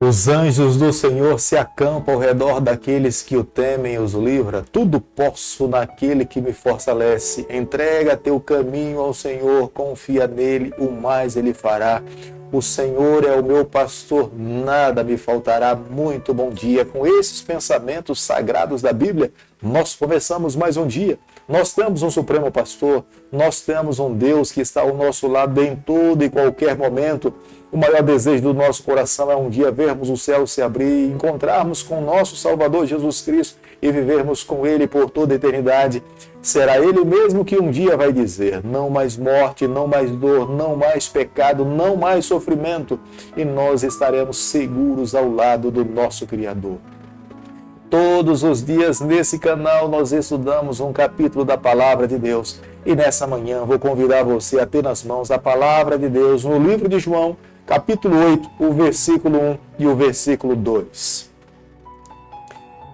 Os anjos do Senhor se acampam ao redor daqueles que o temem e os livra. Tudo posso naquele que me fortalece. Entrega teu caminho ao Senhor, confia nele, o mais ele fará. O Senhor é o meu pastor, nada me faltará. Muito bom dia. Com esses pensamentos sagrados da Bíblia, nós começamos mais um dia. Nós temos um Supremo Pastor, nós temos um Deus que está ao nosso lado em todo e qualquer momento. O maior desejo do nosso coração é um dia vermos o céu se abrir, encontrarmos com o nosso Salvador Jesus Cristo e vivermos com Ele por toda a eternidade. Será Ele mesmo que um dia vai dizer: não mais morte, não mais dor, não mais pecado, não mais sofrimento, e nós estaremos seguros ao lado do nosso Criador. Todos os dias nesse canal nós estudamos um capítulo da Palavra de Deus. E nessa manhã vou convidar você a ter nas mãos a Palavra de Deus no livro de João, capítulo 8, o versículo 1 e o versículo 2.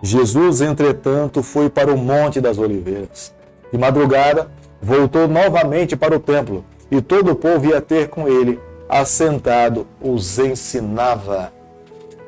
Jesus, entretanto, foi para o Monte das Oliveiras. De madrugada, voltou novamente para o templo, e todo o povo ia ter com ele, assentado, os ensinava.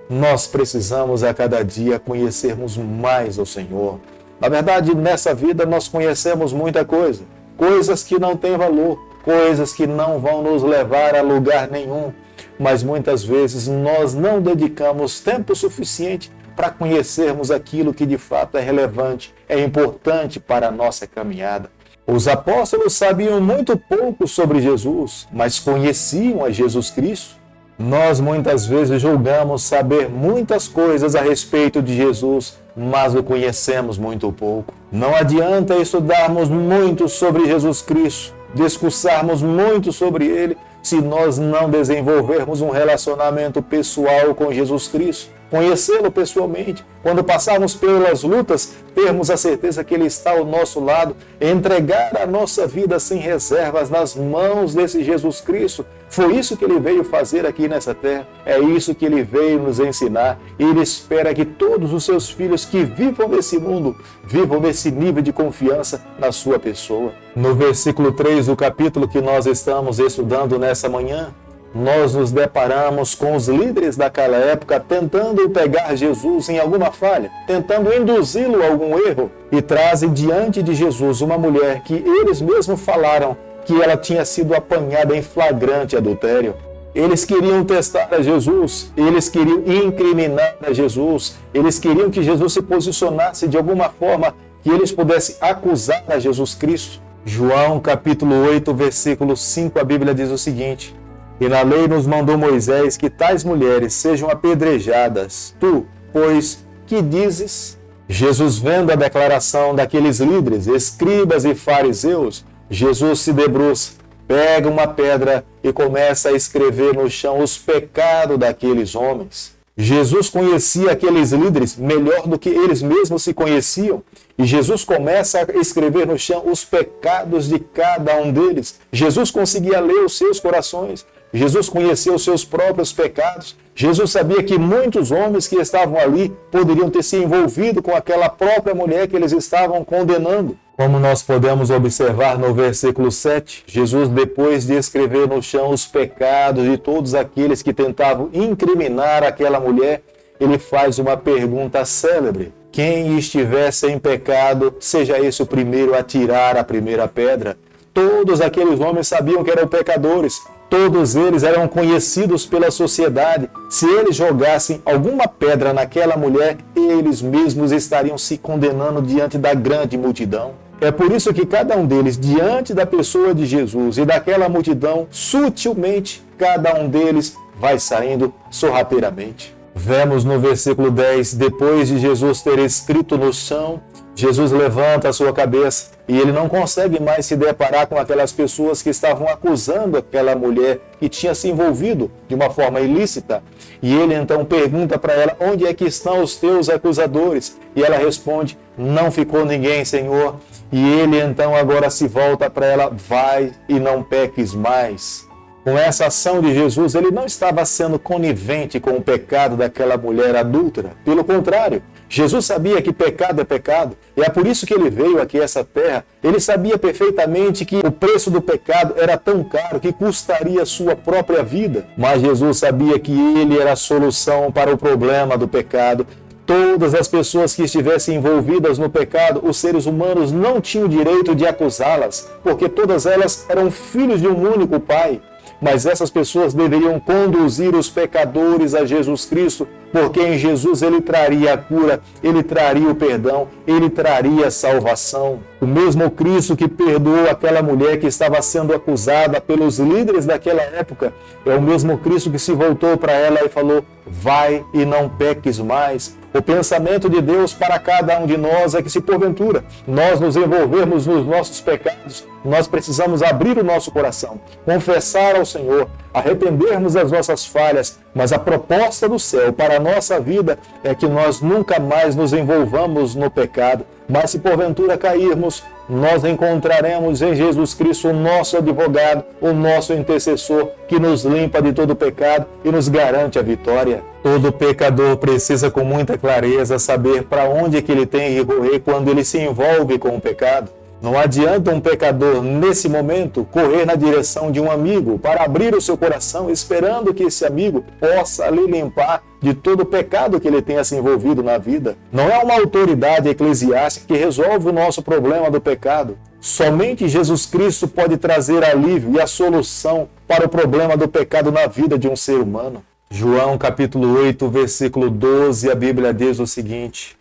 Nós precisamos a cada dia conhecermos mais o Senhor. Na verdade, nessa vida nós conhecemos muita coisa, coisas que não têm valor, coisas que não vão nos levar a lugar nenhum, mas muitas vezes nós não dedicamos tempo suficiente para conhecermos aquilo que de fato é relevante, é importante para a nossa caminhada. Os apóstolos sabiam muito pouco sobre Jesus, mas conheciam a Jesus Cristo. Nós muitas vezes julgamos saber muitas coisas a respeito de Jesus, mas o conhecemos muito pouco. Não adianta estudarmos muito sobre Jesus Cristo, discursarmos muito sobre Ele, se nós não desenvolvermos um relacionamento pessoal com Jesus Cristo, conhecê-lo pessoalmente. Quando passarmos pelas lutas, termos a certeza que Ele está ao nosso lado, entregar a nossa vida sem reservas nas mãos desse Jesus Cristo. Foi isso que Ele veio fazer aqui nessa terra, é isso que Ele veio nos ensinar. Ele espera que todos os seus filhos que vivam nesse mundo, vivam nesse nível de confiança na sua pessoa. No versículo 3 do capítulo que nós estamos estudando nessa manhã, nós nos deparamos com os líderes daquela época tentando pegar Jesus em alguma falha, tentando induzi-lo a algum erro, e trazem diante de Jesus uma mulher que eles mesmos falaram que ela tinha sido apanhada em flagrante adultério. Eles queriam testar a Jesus, eles queriam incriminar a Jesus, eles queriam que Jesus se posicionasse de alguma forma que eles pudessem acusar a Jesus Cristo. João capítulo 8, versículo 5, a Bíblia diz o seguinte: e na lei nos mandou Moisés que tais mulheres sejam apedrejadas. Tu, pois, que dizes? Jesus, vendo a declaração daqueles líderes, escribas e fariseus, Jesus se debruça, pega uma pedra e começa a escrever no chão os pecados daqueles homens. Jesus conhecia aqueles líderes melhor do que eles mesmos se conheciam. E Jesus começa a escrever no chão os pecados de cada um deles. Jesus conseguia ler os seus corações. Jesus conheceu os seus próprios pecados. Jesus sabia que muitos homens que estavam ali poderiam ter se envolvido com aquela própria mulher que eles estavam condenando. Como nós podemos observar no versículo 7, Jesus, depois de escrever no chão os pecados de todos aqueles que tentavam incriminar aquela mulher, ele faz uma pergunta célebre: quem estiver sem pecado, seja esse o primeiro a tirar a primeira pedra. Todos aqueles homens sabiam que eram pecadores, todos eles eram conhecidos pela sociedade. Se eles jogassem alguma pedra naquela mulher, eles mesmos estariam se condenando diante da grande multidão. É por isso que cada um deles, diante da pessoa de Jesus e daquela multidão, sutilmente, cada um deles vai saindo sorrateiramente. Vemos no versículo 10, depois de Jesus ter escrito no chão, Jesus levanta a sua cabeça e ele não consegue mais se deparar com aquelas pessoas que estavam acusando aquela mulher que tinha se envolvido de uma forma ilícita. E ele então pergunta para ela: onde é que estão os teus acusadores? E ela responde: não ficou ninguém, Senhor. E ele então agora se volta para ela: vai e não peques mais. Com essa ação de Jesus, ele não estava sendo conivente com o pecado daquela mulher adúltera. Pelo contrário, Jesus sabia que pecado é pecado, e é por isso que ele veio aqui a essa terra. Ele sabia perfeitamente que o preço do pecado era tão caro que custaria a sua própria vida. Mas Jesus sabia que ele era a solução para o problema do pecado. Todas as pessoas que estivessem envolvidas no pecado, os seres humanos não tinham o direito de acusá-las, porque todas elas eram filhos de um único Pai. Mas essas pessoas deveriam conduzir os pecadores a Jesus Cristo, porque em Jesus ele traria a cura, ele traria o perdão, ele traria a salvação. O mesmo Cristo que perdoou aquela mulher que estava sendo acusada pelos líderes daquela época, é o mesmo Cristo que se voltou para ela e falou: vai e não peques mais. O pensamento de Deus para cada um de nós é que, se porventura nós nos envolvermos nos nossos pecados, nós precisamos abrir o nosso coração, confessar ao Senhor, arrependermos das nossas falhas, mas a proposta do céu para a nossa vida é que nós nunca mais nos envolvamos no pecado. Mas se porventura cairmos, nós encontraremos em Jesus Cristo o nosso advogado, o nosso intercessor, que nos limpa de todo pecado e nos garante a vitória. Todo pecador precisa com muita clareza saber para onde é que ele tem que correr quando ele se envolve com o pecado. Não adianta um pecador, nesse momento, correr na direção de um amigo para abrir o seu coração, esperando que esse amigo possa lhe limpar de todo o pecado que ele tenha se envolvido na vida. Não é uma autoridade eclesiástica que resolve o nosso problema do pecado. Somente Jesus Cristo pode trazer alívio e a solução para o problema do pecado na vida de um ser humano. João capítulo 8, versículo 12, a Bíblia diz o seguinte: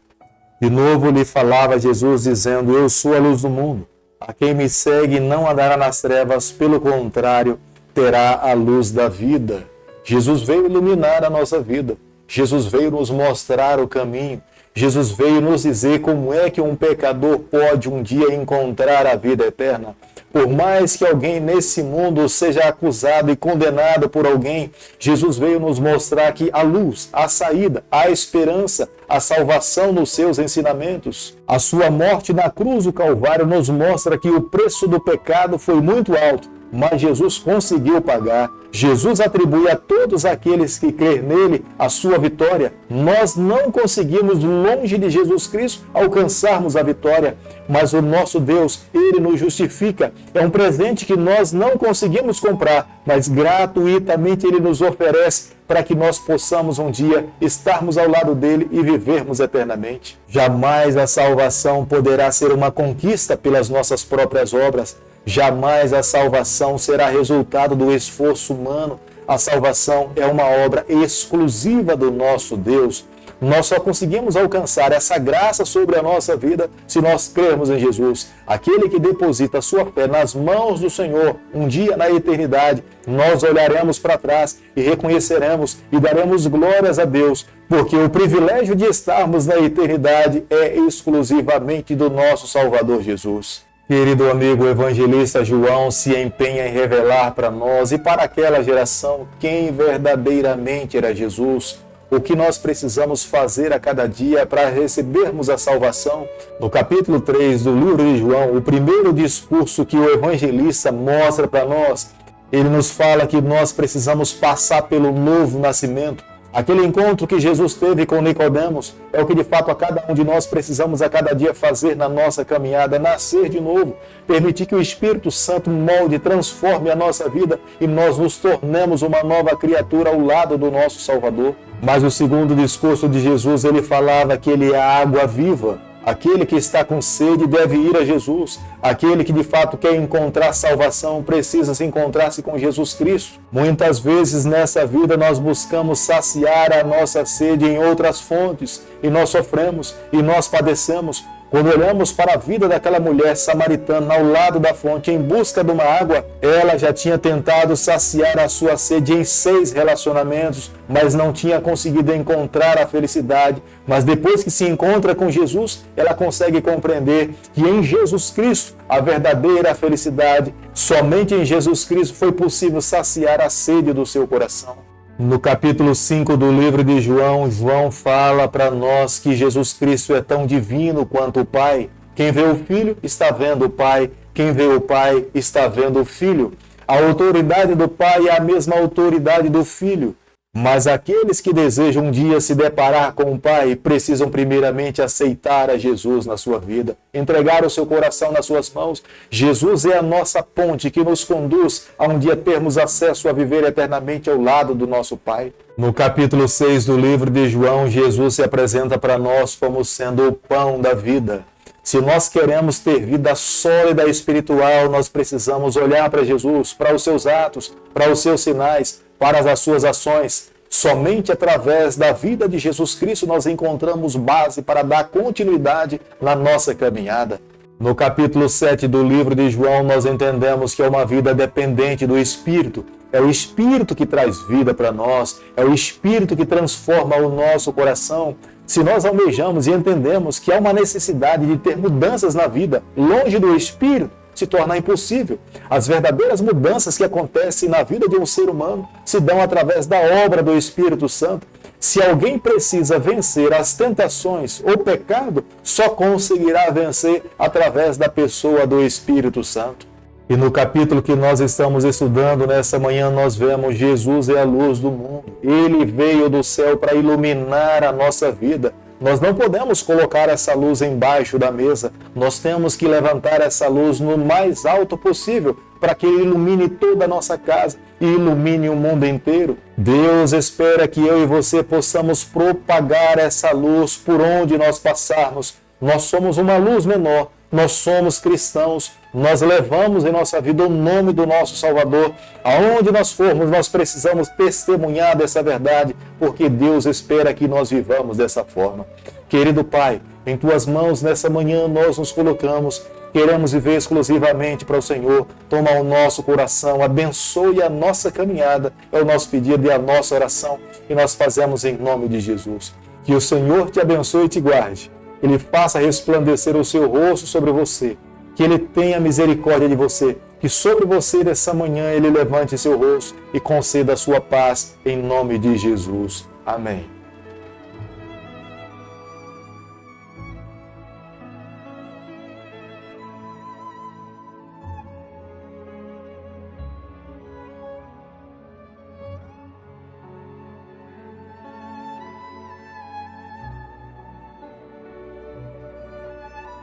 de novo lhe falava Jesus, dizendo: eu sou a luz do mundo. A quem me segue não andará nas trevas, pelo contrário, terá a luz da vida. Jesus veio iluminar a nossa vida. Jesus veio nos mostrar o caminho. Jesus veio nos dizer como é que um pecador pode um dia encontrar a vida eterna. Por mais que alguém nesse mundo seja acusado e condenado por alguém, Jesus veio nos mostrar que a luz, a saída, a esperança, a salvação nos seus ensinamentos. A sua morte na cruz do Calvário nos mostra que o preço do pecado foi muito alto, mas Jesus conseguiu pagar. Jesus atribui a todos aqueles que crêem nele a sua vitória. Nós não conseguimos, longe de Jesus Cristo, alcançarmos a vitória, mas o nosso Deus, ele nos justifica. É um presente que nós não conseguimos comprar, mas gratuitamente ele nos oferece para que nós possamos um dia estarmos ao lado dele e vivermos eternamente. Jamais a salvação poderá ser uma conquista pelas nossas próprias obras. Jamais a salvação será resultado do esforço humano. A salvação é uma obra exclusiva do nosso Deus. Nós só conseguimos alcançar essa graça sobre a nossa vida se nós crermos em Jesus. Aquele que deposita a sua fé nas mãos do Senhor, um dia na eternidade, nós olharemos para trás e reconheceremos e daremos glórias a Deus, porque o privilégio de estarmos na eternidade é exclusivamente do nosso Salvador Jesus. Querido amigo, o evangelista João se empenha em revelar para nós e para aquela geração quem verdadeiramente era Jesus, o que nós precisamos fazer a cada dia para recebermos a salvação. No capítulo 3 do livro de João, o primeiro discurso que o evangelista mostra para nós, ele nos fala que nós precisamos passar pelo novo nascimento. Aquele encontro que Jesus teve com Nicodemos é o que de fato a cada um de nós precisamos a cada dia fazer na nossa caminhada, nascer de novo, permitir que o Espírito Santo molde, transforme a nossa vida e nós nos tornemos uma nova criatura ao lado do nosso Salvador. Mas o segundo discurso de Jesus, ele falava que ele é a água viva. Aquele que está com sede deve ir a Jesus. Aquele que de fato quer encontrar salvação precisa se encontrar-se com Jesus Cristo. Muitas vezes nessa vida nós buscamos saciar a nossa sede em outras fontes e nós sofremos e nós padecemos. Quando olhamos para a vida daquela mulher samaritana ao lado da fonte em busca de uma água, ela já tinha tentado saciar a sua sede em 6 relacionamentos, mas não tinha conseguido encontrar a felicidade. Mas depois que se encontra com Jesus, ela consegue compreender que em Jesus Cristo, a verdadeira felicidade, somente em Jesus Cristo foi possível saciar a sede do seu coração. No capítulo 5 do livro de João, João fala para nós que Jesus Cristo é tão divino quanto o Pai. Quem vê o Filho está vendo o Pai. Quem vê o Pai está vendo o Filho. A autoridade do Pai é a mesma autoridade do Filho. Mas aqueles que desejam um dia se deparar com o Pai precisam primeiramente aceitar a Jesus na sua vida, entregar o seu coração nas suas mãos. Jesus é a nossa ponte que nos conduz a um dia termos acesso a viver eternamente ao lado do nosso Pai. No capítulo 6 do livro de João, Jesus se apresenta para nós como sendo o pão da vida. Se nós queremos ter vida sólida espiritual, nós precisamos olhar para Jesus, para os seus atos, para os seus sinais, para as suas ações. Somente através da vida de Jesus Cristo nós encontramos base para dar continuidade na nossa caminhada. No capítulo 7 do livro de João, nós entendemos que é uma vida dependente do Espírito. É o Espírito que traz vida para nós, é o Espírito que transforma o nosso coração. Se nós almejamos e entendemos que há uma necessidade de ter mudanças na vida, longe do Espírito, se torna impossível. As verdadeiras mudanças que acontecem na vida de um ser humano se dão através da obra do Espírito Santo. Se alguém precisa vencer as tentações ou pecado, só conseguirá vencer através da pessoa do Espírito Santo. E no capítulo que nós estamos estudando nessa manhã, nós vemos Jesus é a luz do mundo. Ele veio do céu para iluminar a nossa vida. Nós não podemos colocar essa luz embaixo da mesa. Nós temos que levantar essa luz no mais alto possível para que ele ilumine toda a nossa casa e ilumine o mundo inteiro. Deus espera que eu e você possamos propagar essa luz por onde nós passarmos. Nós somos uma luz menor. Nós somos cristãos, nós levamos em nossa vida o nome do nosso Salvador. Aonde nós formos, nós precisamos testemunhar dessa verdade, porque Deus espera que nós vivamos dessa forma. Querido Pai, em Tuas mãos nessa manhã nós nos colocamos, queremos viver exclusivamente para o Senhor. Toma o nosso coração, abençoe a nossa caminhada, é o nosso pedido e a nossa oração, e nós fazemos em nome de Jesus. Que o Senhor te abençoe e te guarde. Ele faça resplandecer o seu rosto sobre você, que Ele tenha misericórdia de você, que sobre você nessa manhã Ele levante seu rosto e conceda a sua paz em nome de Jesus. Amém.